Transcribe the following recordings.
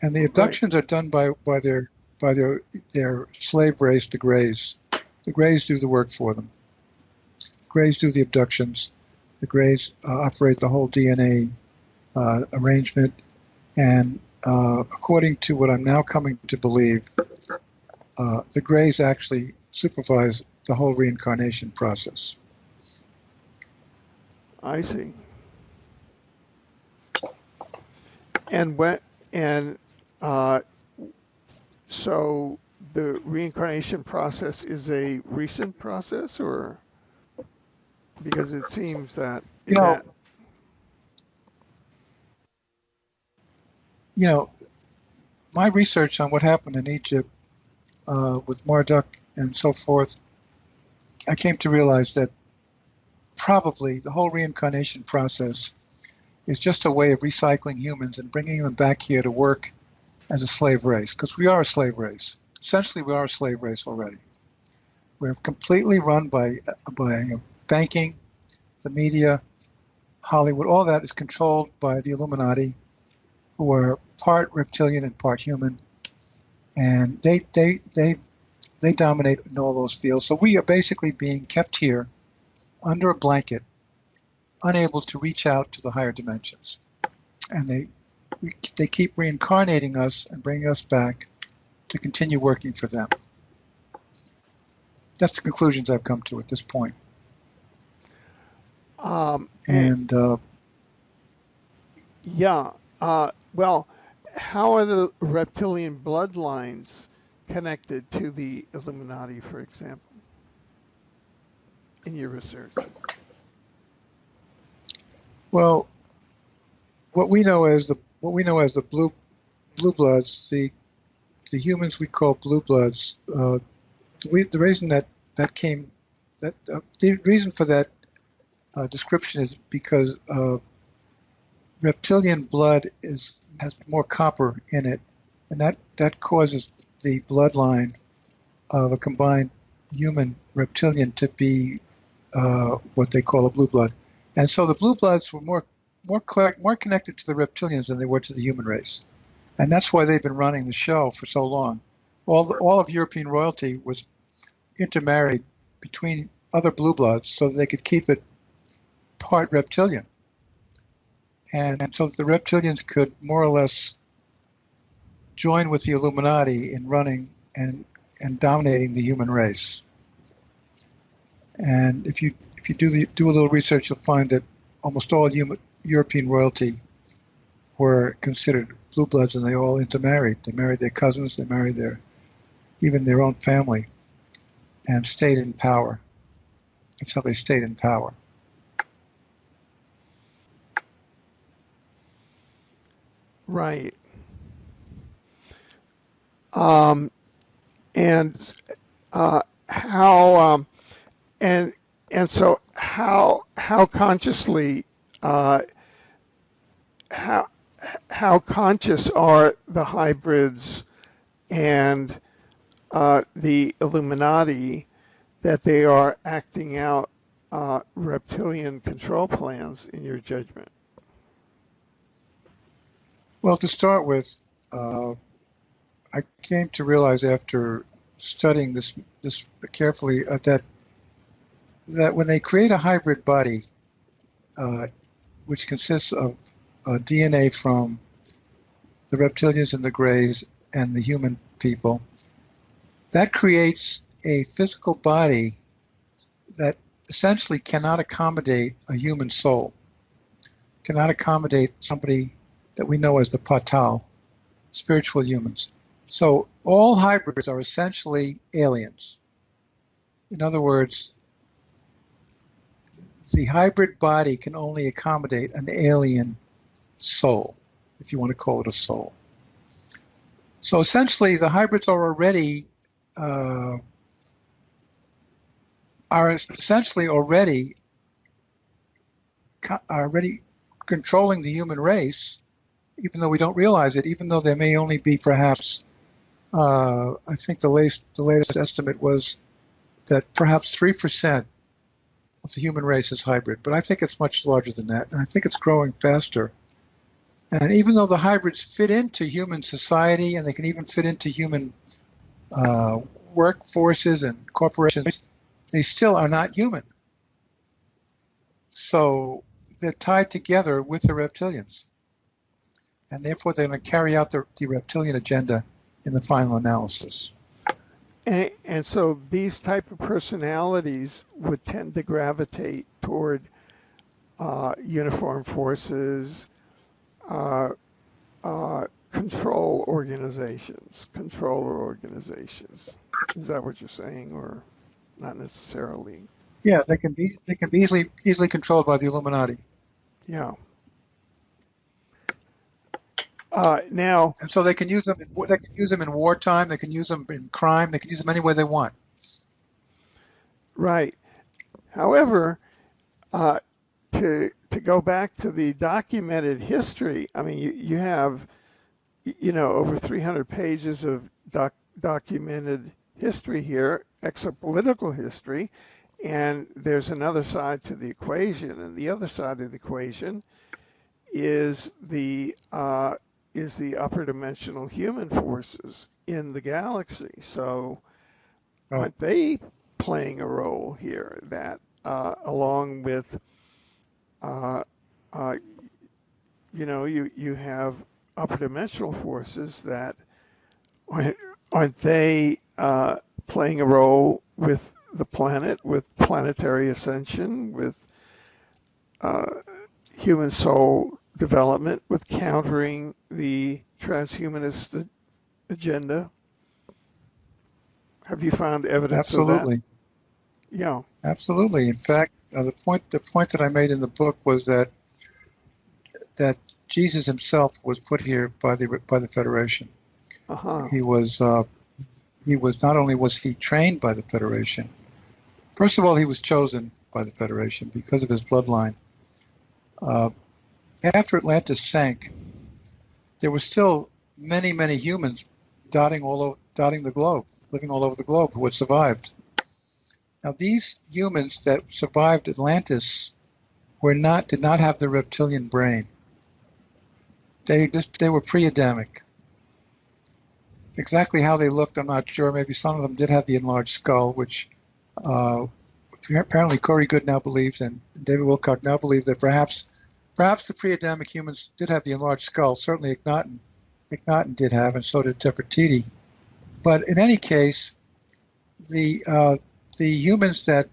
And the abductions are done by their slave race, the Greys. The Greys do the work for them. The Greys do the abductions. The Greys operate the whole DNA arrangement. And according to what I'm now coming to believe, the Greys actually supervise the whole reincarnation process. I see. So the reincarnation process is a recent process, or because it seems that my research on what happened in Egypt with Marduk and so forth, I came to realize that probably the whole reincarnation process is just a way of recycling humans and bringing them back here to work as a slave race, because we are a slave race. Essentially, we are a slave race already. We're completely run by banking, the media, Hollywood. All that is controlled by the Illuminati, who are part reptilian and part human, and they dominate in all those fields. So we are basically being kept here under a blanket, unable to reach out to the higher dimensions, and they keep reincarnating us and bringing us back to continue working for them. That's the conclusions I've come to at this point. Well, how are the reptilian bloodlines connected to the Illuminati, for example, in your research? Well, what we know as the blue bloods, the humans we call blue bloods. The reason the reason for that description is because reptilian blood has more copper in it, and that causes the bloodline of a combined human reptilian to be what they call a blue blood. And so the blue bloods were more connected to the reptilians than they were to the human race, and that's why they've been running the show for so long. All of European royalty was intermarried between other blue bloods so that they could keep it part reptilian, and so that the reptilians could more or less join with the Illuminati in running and dominating the human race. And if you do a little research, you'll find that almost all European royalty were considered blue bloods, and they all intermarried. They married their cousins, they married even their own family, and stayed in power. That's how they stayed in power. Right. So how consciously how conscious are the hybrids and the Illuminati that they are acting out reptilian control plans, in your judgment? Well, to start with, I came to realize after studying this carefully that when they create a hybrid body, which consists of DNA from the reptilians and the Greys and the human people, that creates a physical body that essentially cannot accommodate a human soul, cannot accommodate somebody that we know as the Patal, spiritual humans. So all hybrids are essentially aliens. In other words, the hybrid body can only accommodate an alien soul, if you want to call it a soul. So essentially, the hybrids are already controlling the human race, even though we don't realize it, even though there may only be perhaps, I think the latest estimate was that perhaps 3% of the human race is hybrid, but I think it's much larger than that, and I think it's growing faster And even though the hybrids fit into human society and they can even fit into human workforces and corporations, they still are not human. So they're tied together with the reptilians. And therefore they're going to carry out the reptilian agenda in the final analysis. And so these type of personalities would tend to gravitate toward uniformed forces, controller organizations. Is that what you're saying, or not necessarily? Yeah, they can be easily controlled by the Illuminati. Yeah. Now, and so they can use them. They can use them in wartime. They can use them in crime. They can use them any way they want. Right. However, to go back to the documented history, I mean, you have, over 300 pages of documented history here, exopolitical history, and there's another side to the equation, and the other side of the equation is the upper dimensional human forces in the galaxy. So aren't they playing a role here that along with you have upper dimensional forces that aren't they playing a role with the planet, with planetary ascension, with human soul development, with countering the transhumanist agenda? Have you found evidence of that? Absolutely. Yeah. Absolutely. In fact, the point that I made in the book was that Jesus himself was put here by the Federation. He was not only was he trained by the Federation. First of all, he was chosen by the Federation because of his bloodline. After Atlantis sank, there were still many, many humans dotting the globe, living all over the globe, who had survived. Now, these humans that survived Atlantis did not have the reptilian brain. They were pre-Adamic. Exactly how they looked, I'm not sure. Maybe some of them did have the enlarged skull, which apparently Corey Good now believes, and David Wilcock now believe that perhaps the pre-Adamic humans did have the enlarged skull. Certainly Akhenaten did have, and so did Nefertiti. But in any case, the humans that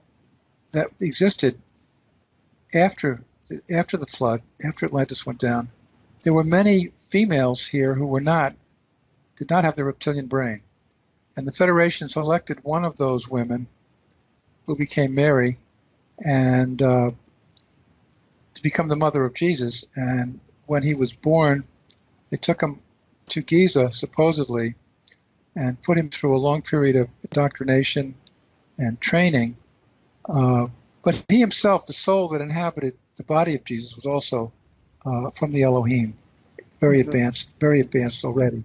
existed after the flood, after Atlantis went down, there were many females here who did not have the reptilian brain. And the Federation selected one of those women, who became Mary, and to become the mother of Jesus. And when he was born, they took him to Giza, supposedly, and put him through a long period of indoctrination and training. But he himself, the soul that inhabited the body of Jesus, was also from the Elohim, very advanced already.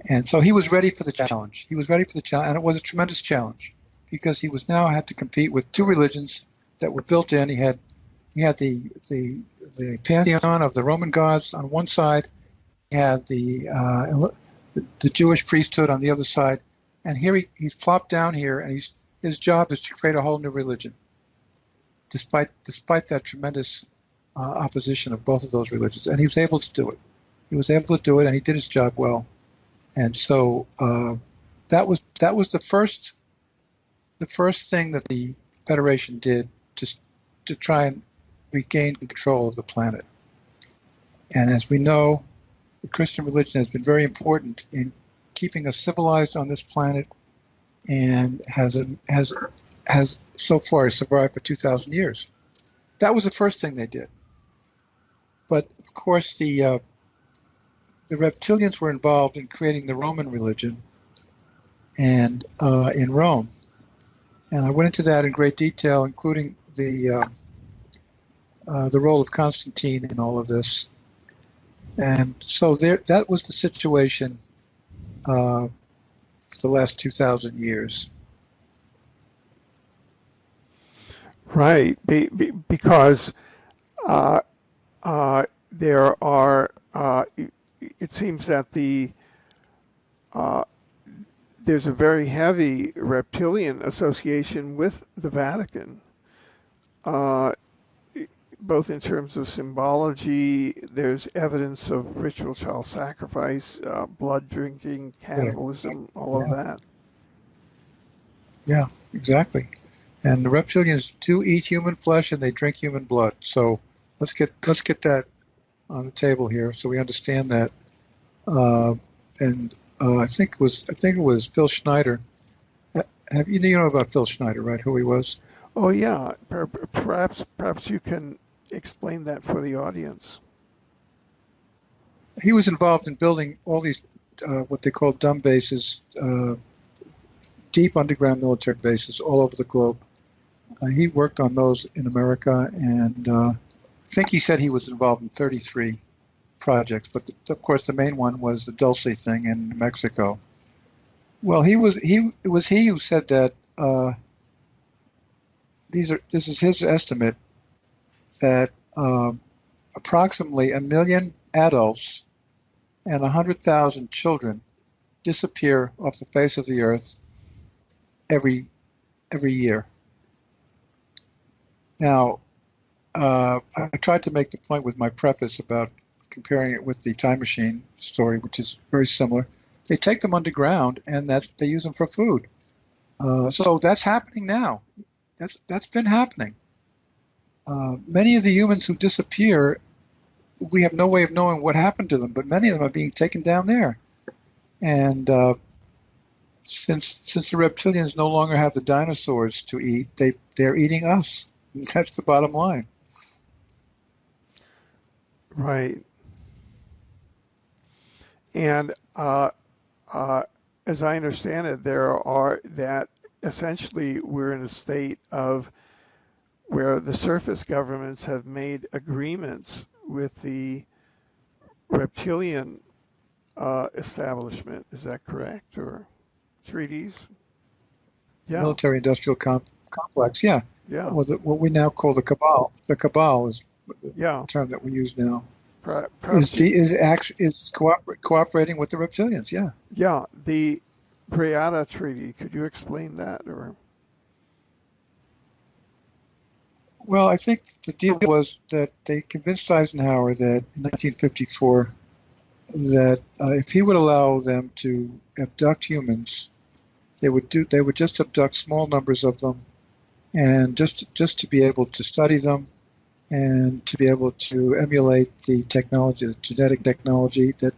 And so he was ready for the challenge. And it was a tremendous challenge, because he had to compete with two religions that were built in. He had the pantheon of the Roman gods on one side. He had the Jewish priesthood on the other side. And here he's plopped down here, and his job is to create a whole new religion, despite that tremendous opposition of both of those religions. And he was able to do it. And he did his job well. And so that was the first thing that the Federation did to try and regain control of the planet. And as we know, the Christian religion has been very important in keeping us civilized on this planet, and has so far survived for 2,000 years. That was the first thing they did. But of course, the reptilians were involved in creating the Roman religion, and in Rome. And I went into that in great detail, including the role of Constantine in all of this. And so that was the situation for the last 2,000 years. Right, because there are it seems that there's a very heavy reptilian association with the Vatican, both in terms of symbology. There's evidence of ritual child sacrifice, blood drinking, cannibalism, all of that. Yeah, exactly. And the reptilians do eat human flesh and they drink human blood. So let's get that on the table here so we understand that. I think it was Phil Schneider. You know about Phil Schneider, right? Who he was? Oh yeah, perhaps you can explain that for the audience. He was involved in building all these what they call dumb bases, deep underground military bases all over the globe. He worked on those in America, and I think he said he was involved in 33 projects, but of course the main one was the Dulce thing in Mexico. Well, it was he who said that this is his estimate that approximately 1 million adults and 100,000 children disappear off the face of the earth every year. Now, I tried to make the point with my preface about comparing it with the time machine story, which is very similar. They take them underground, and they use them for food. So that's happening now. That's been happening. Many of the humans who disappear, we have no way of knowing what happened to them, but many of them are being taken down there. And since the reptilians no longer have the dinosaurs to eat, they're eating us. That's the bottom line. Right. And as I understand it, that essentially we're in a state of where the surface governments have made agreements with the reptilian establishment. Is that correct? Or treaties? Yeah. Military-industrial complex, yeah. Yeah. What we now call the cabal. The cabal is the term that we use now. Is cooperating with the reptilians, yeah. Yeah, the Greada Treaty. Could you explain that, or? Well, I think the deal was that they convinced Eisenhower that in 1954 that if he would allow them to abduct humans, they would just abduct small numbers of them, and just to be able to study them, and to be able to emulate the technology, the genetic technology that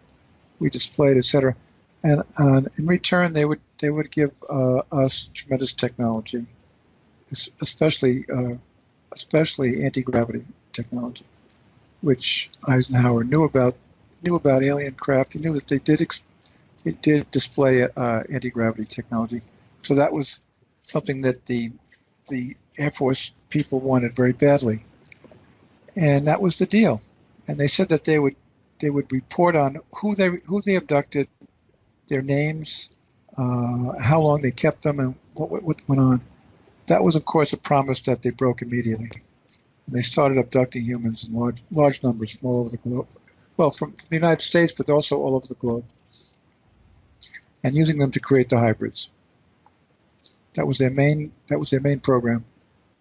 we displayed, etc. And in return, they would give us tremendous technology, especially anti-gravity technology, which Eisenhower knew about alien craft. He knew that they did display anti-gravity technology. So that was something that the Air Force people wanted very badly. And that was the deal. And they said that they would report on who they abducted, their names, how long they kept them, and what went on. That was, of course, a promise that they broke immediately. And they started abducting humans in large numbers from all over the globe. Well, from the United States, but also all over the globe, and using them to create the hybrids. That was their main program,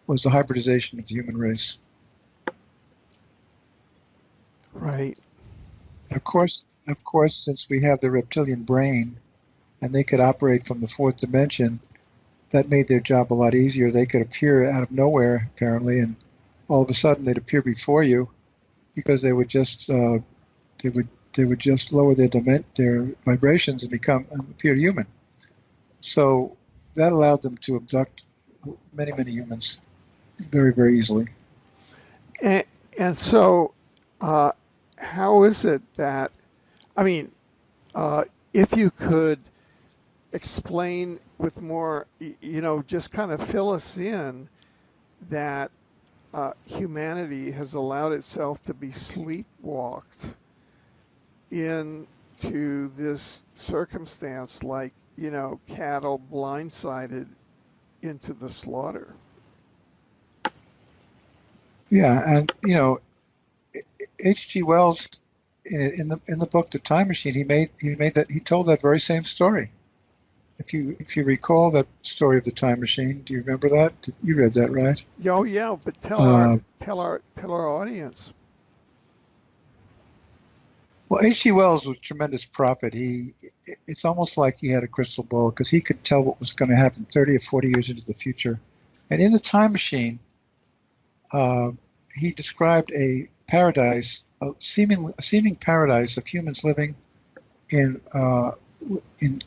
was the hybridization of the human race. Right. Of course, since we have the reptilian brain, and they could operate from the fourth dimension, that made their job a lot easier. They could appear out of nowhere, apparently, and all of a sudden they'd appear before you, because they would just lower their vibrations and appear human. So that allowed them to abduct many humans very, very easily. And so, how is it that, if you could explain with more, just kind of fill us in that humanity has allowed itself to be sleepwalked into this circumstance, like, cattle blindsided into the slaughter. Yeah, and H.G. Wells in the book The Time Machine, he told that very same story. If you recall that story of the time machine, do you remember that? You read that, right? Oh yeah, but tell our audience. Well, H.G. Wells was a tremendous prophet. It's almost like he had a crystal ball because he could tell what was going to happen 30 or 40 years into the future. And in the time machine, he described a paradise, a seeming paradise of humans living in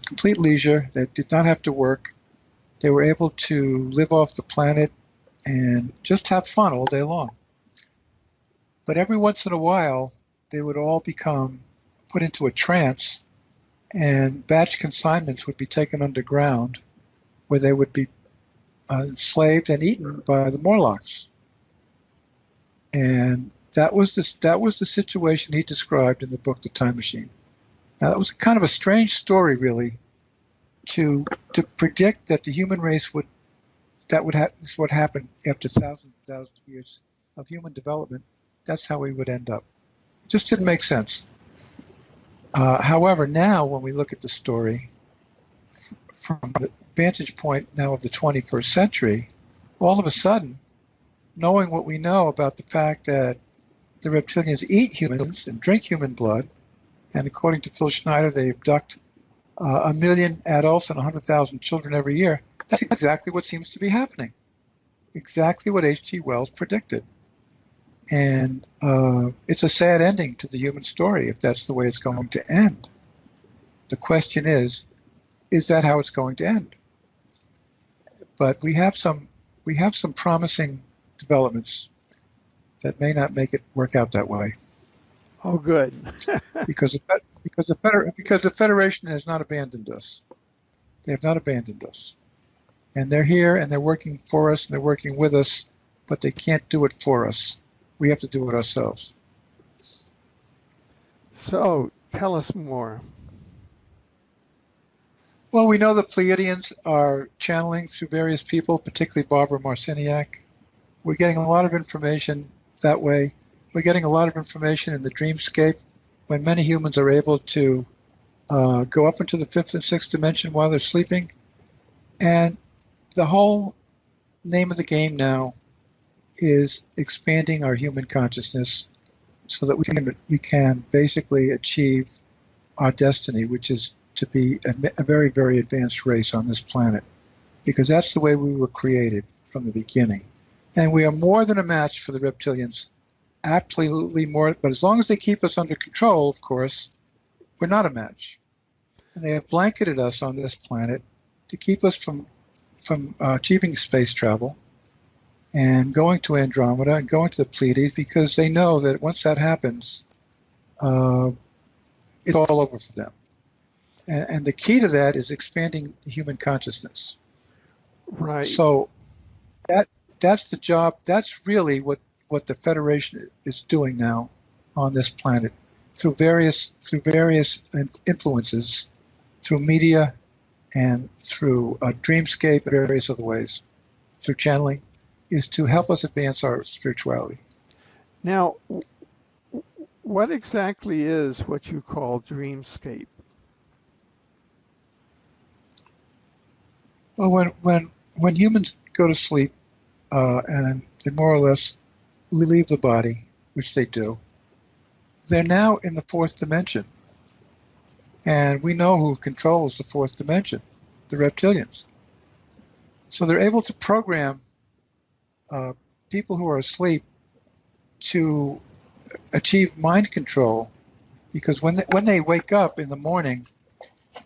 complete leisure, that did not have to work. They were able to live off the planet and just have fun all day long. But every once in a while, they would all become put into a trance, and batch consignments would be taken underground, where they would be enslaved and eaten by the Morlocks. And that was the situation he described in the book The Time Machine. Now, that was kind of a strange story, really, to predict that the human race is what happened after thousands and thousands of years of human development. That's how we would end up. It just didn't make sense. However, now when we look at the story from the vantage point now of the 21st century, all of a sudden, knowing what we know about the fact that the reptilians eat humans and drink human blood, and according to Phil Schneider, they abduct 1 million adults and 100,000 children every year. That's exactly what seems to be happening. Exactly what H.G. Wells predicted. And it's a sad ending to the human story if that's the way it's going to end. The question is that how it's going to end? But we have some promising developments that may not make it work out that way. Oh, good. because the Federation has not abandoned us. They have not abandoned us. And they're here, and they're working for us, and they're working with us, but they can't do it for us. We have to do it ourselves. So, tell us more. Well, we know the Pleiadians are channeling through various people, particularly Barbara Marciniak. We're getting a lot of information that way. We're getting a lot of information in the dreamscape when many humans are able to go up into the fifth and sixth dimension while they're sleeping. And the whole name of the game now is expanding our human consciousness so that we can basically achieve our destiny, which is to be a very, very advanced race on this planet, because that's the way we were created from the beginning. And we are more than a match for the reptilians. Absolutely more, but as long as they keep us under control, of course, we're not a match. And they have blanketed us on this planet to keep us from achieving space travel and going to Andromeda and going to the Pleiades, because they know that once that happens, it's all over for them. And the key to that is expanding the human consciousness. Right. So that's the job. That's really what the Federation is doing now on this planet, through various influences, through media and through dreamscape and various other ways, through channeling, is to help us advance our spirituality. Now, what exactly is what you call dreamscape? Well, when humans go to sleep and they more or less leave the body, which they do, they're now in the fourth dimension. And we know who controls the fourth dimension, the reptilians. So they're able to program people who are asleep to achieve mind control, because when they wake up in the morning,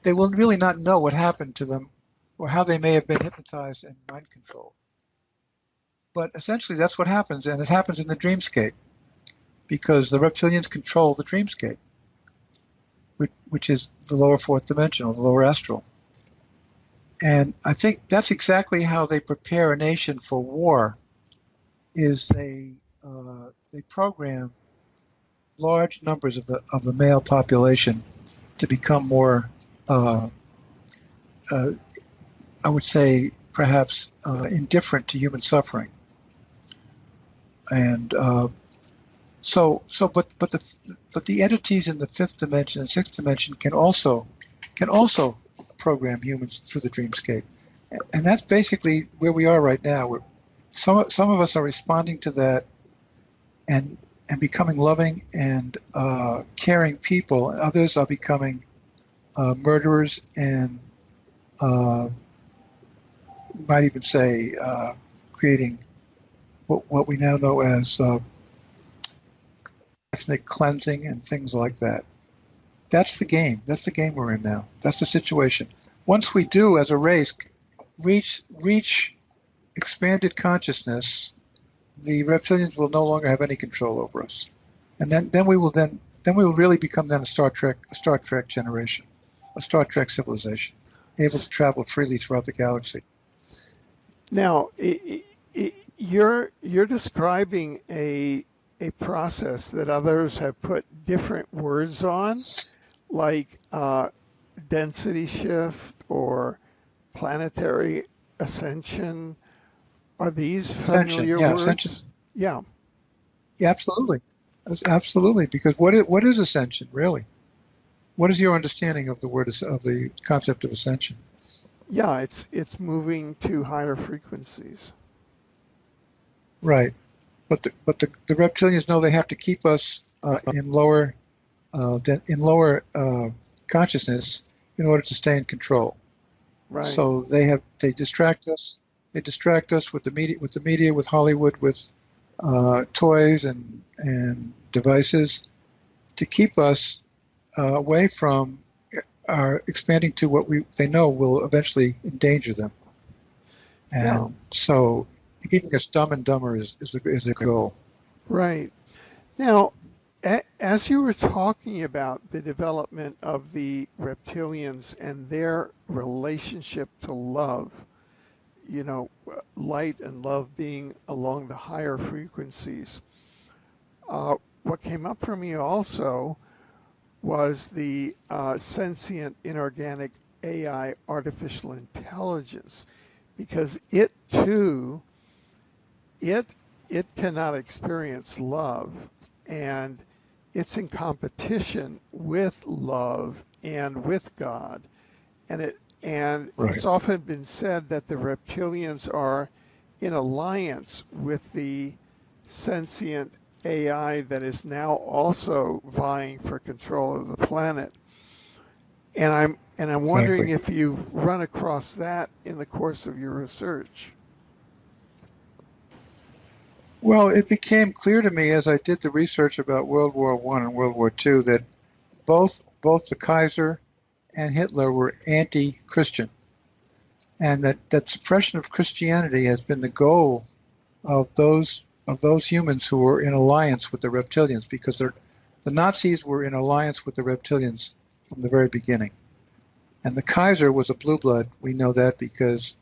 they will really not know what happened to them or how they may have been hypnotized and mind controlled. But essentially that's what happens, and it happens in the dreamscape, because the reptilians control the dreamscape, which is the lower fourth dimension, or the lower astral. And I think that's exactly how they prepare a nation for war, is they program large numbers of the male population to become more, I would say, perhaps indifferent to human suffering. And But the entities in the fifth dimension and sixth dimension can also program humans through the dreamscape, and that's basically where we are right now. Some of us are responding to that and becoming loving and caring people, and others are becoming murderers and might even say creating what we now know as ethnic cleansing and things like that. That's the game. That's the game we're in now. That's the situation. Once we do, as a race, reach expanded consciousness, the reptilians will no longer have any control over us, and then we will really become a Star Trek generation, a Star Trek civilization, able to travel freely throughout the galaxy. Now, you're describing a process that others have put different words on, like density shift or planetary ascension. Are these familiar words? Ascension. Yeah. Yeah, absolutely. Absolutely. Because what is ascension, really? What is your understanding of the concept of ascension? Yeah, it's moving to higher frequencies. Right. But the reptilians know they have to keep us in lower consciousness in order to stay in control. Right. So they distract us. They distract us with the media, with Hollywood, with toys and devices to keep us away from expanding to what they know will eventually endanger them. And so keeping us dumb and dumber is a goal. Right. Now, as you were talking about the development of the reptilians and their relationship to love, light and love being along the higher frequencies, what came up for me also was the sentient inorganic AI, artificial intelligence, because it too, it cannot experience love, and it's in competition with love and with God, and Right. It's often been said that the reptilians are in alliance with the sentient AI that is now also vying for control of the planet. And I'm wondering if you've run across that in the course of your research. Well, it became clear to me as I did the research about World War I and World War II that both the Kaiser and Hitler were anti-Christian, and that suppression of Christianity has been the goal of those humans who were in alliance with the reptilians, because the Nazis were in alliance with the reptilians from the very beginning. And the Kaiser was a blue blood. We know that because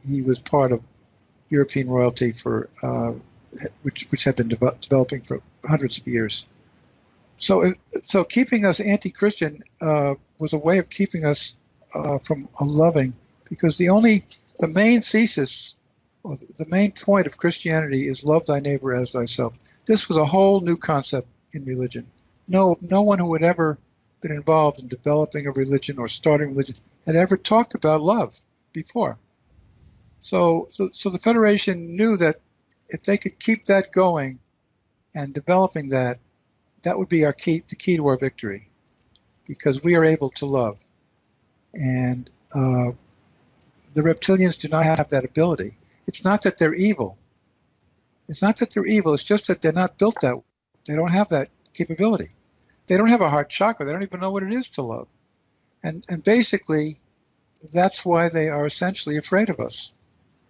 he was part of European royalty for which had been developing for hundreds of years. So keeping us anti-Christian was a way of keeping us from loving, because the main thesis, or the main point of Christianity is love thy neighbor as thyself. This was a whole new concept in religion. No one who had ever been involved in developing a religion or starting a religion had ever talked about love before. So the Federation knew that if they could keep that going and developing that would be the key to our victory, because we are able to love. And the reptilians do not have that ability. It's not that they're evil. It's just that they're not built that way. They don't have that capability. They don't have a heart chakra. They don't even know what it is to love. And basically, that's why they are essentially afraid of us,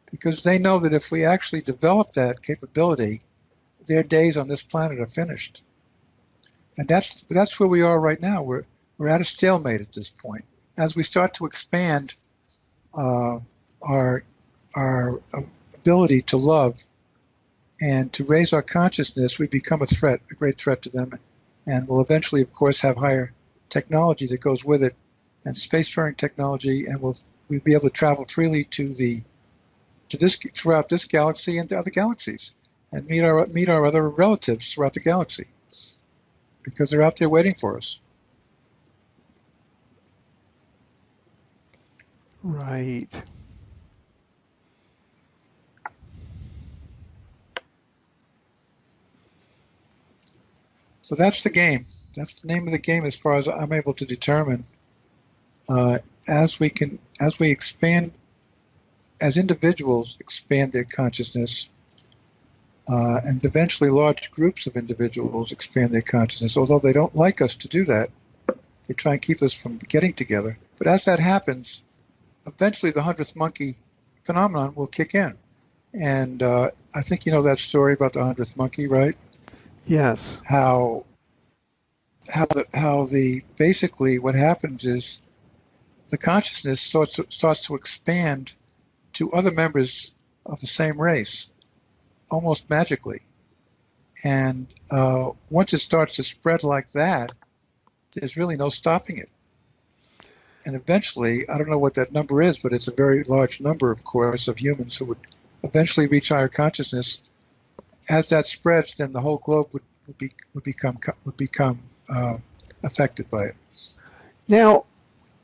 because they know that if we actually develop that capability, their days on this planet are finished. And that's where we are right now. We're at a stalemate at this point. As we start to expand our ability to love and to raise our consciousness, we become a great threat to them, and will eventually, of course, have higher technology that goes with it, and spacefaring technology, and we'll be able to travel freely throughout this galaxy and to other galaxies. and meet our other relatives throughout the galaxy, because they're out there waiting for us. Right. So that's the game. That's the name of the game, as far as I'm able to determine. As we expand, as individuals expand their consciousness, and eventually large groups of individuals expand their consciousness, although they don't like us to do that. They try and keep us from getting together. But as that happens, eventually the 100th monkey phenomenon will kick in. And I think you know that story about the 100th monkey, right? Yes. How basically what happens is the consciousness starts to expand to other members of the same race, almost magically. And once it starts to spread like that, there's really no stopping it. And eventually, I don't know what that number is, but it's a very large number, of course, of humans who would eventually reach higher consciousness. As that spreads, then the whole globe would become affected by it. Now,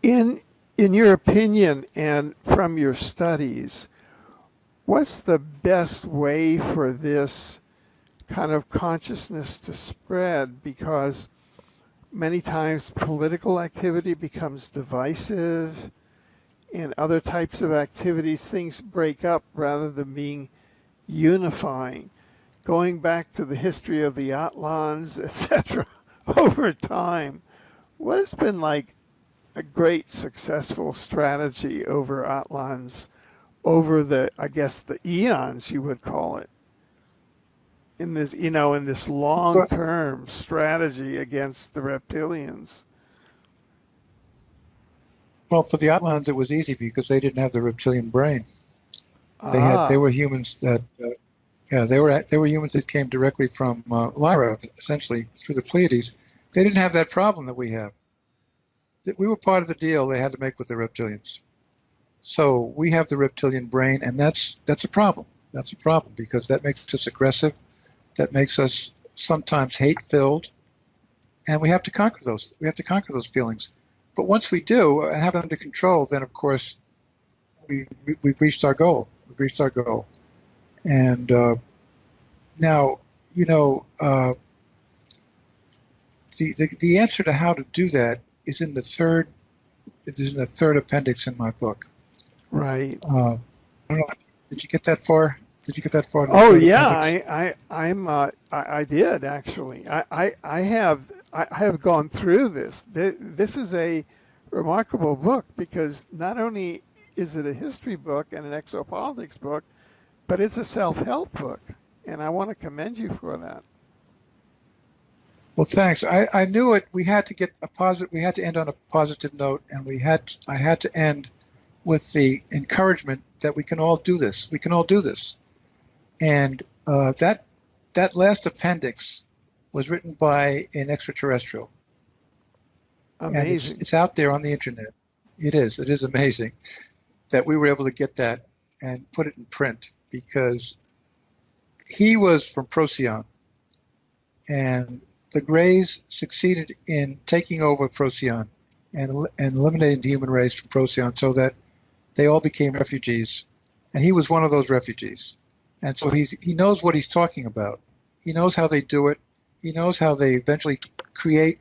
in your opinion and from your studies, what's the best way for this kind of consciousness to spread? Because many times political activity becomes divisive, and other types of activities, things break up rather than being unifying. Going back to the history of the Atlans, etc., over time, what has been like a great successful strategy over Atlans over the eons, you would call it, in this long-term strategy against the reptilians? Well, for the Atlans, it was easy because they didn't have the reptilian brain. They were humans that they were humans that came directly from Lyra, essentially through the Pleiades. They didn't have that problem that we have. We were part of the deal they had to make with the reptilians. So we have the reptilian brain, and that's a problem. That's a problem because that makes us aggressive. That makes us sometimes hate-filled, and we have to conquer those. We have to conquer those feelings. But once we do and have it under control, then of course we've reached our goal. We've reached our goal. And now, the answer to how to do that is in the third appendix in my book. Right. I don't know. Did you get that far? Oh yeah, I did actually. I have gone through this. This is a remarkable book because not only is it a history book and an exopolitics book, but it's a self-help book, and I want to commend you for that. Well, thanks. I knew it. We had to get a positive. We had to end on a positive note, and I had to end with the encouragement that we can all do this. We can all do this. And that last appendix was written by an extraterrestrial. Amazing. And it's out there on the internet. It is. It is amazing that we were able to get that and put it in print because he was from Procyon. And the Greys succeeded in taking over Procyon and eliminating the human race from Procyon so that they all became refugees. And he was one of those refugees. And so he knows what he's talking about. He knows how they do it. He knows how they eventually create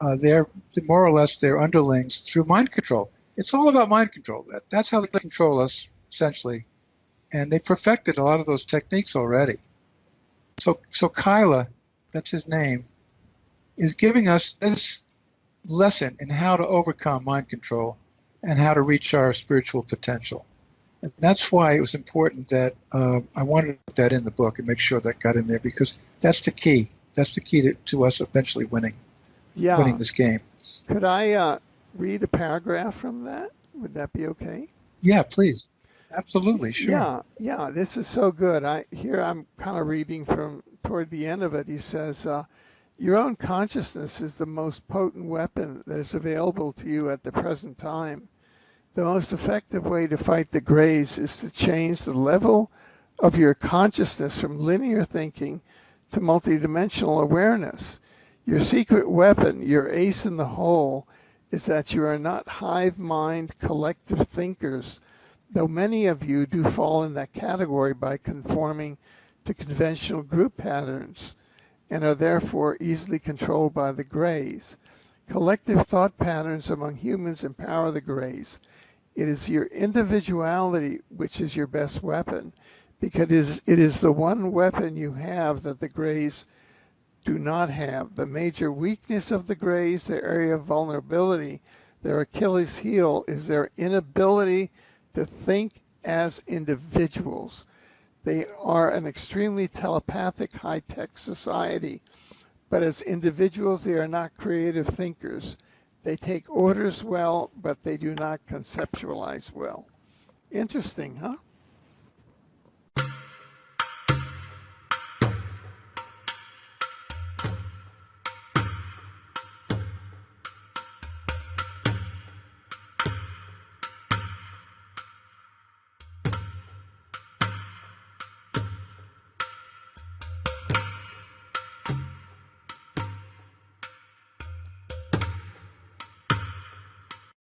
more or less their underlings through mind control. It's all about mind control. That's how they control us, essentially. And they perfected a lot of those techniques already. So Kyla, that's his name, is giving us this lesson in how to overcome mind control and how to reach our spiritual potential. And that's why it was important that I wanted that in the book and make sure that got in there because that's the key. That's the key to us eventually winning this game. Could I read a paragraph from that? Would that be okay? Yeah, please. Absolutely, sure. Yeah, this is so good. I'm kind of reading from toward the end of it. He says, your own consciousness is the most potent weapon that is available to you at the present time. The most effective way to fight the Greys is to change the level of your consciousness from linear thinking to multidimensional awareness. Your secret weapon, your ace in the hole, is that you are not hive mind collective thinkers, though many of you do fall in that category by conforming to conventional group patterns and are therefore easily controlled by the grays. Collective thought patterns among humans empower the grays. It is your individuality which is your best weapon, because it is the one weapon you have that the grays do not have. The major weakness of the grays, their area of vulnerability, their Achilles heel, is their inability to think as individuals. They are an extremely telepathic high-tech society, but as individuals they are not creative thinkers. They take orders well, but they do not conceptualize well. Interesting, huh?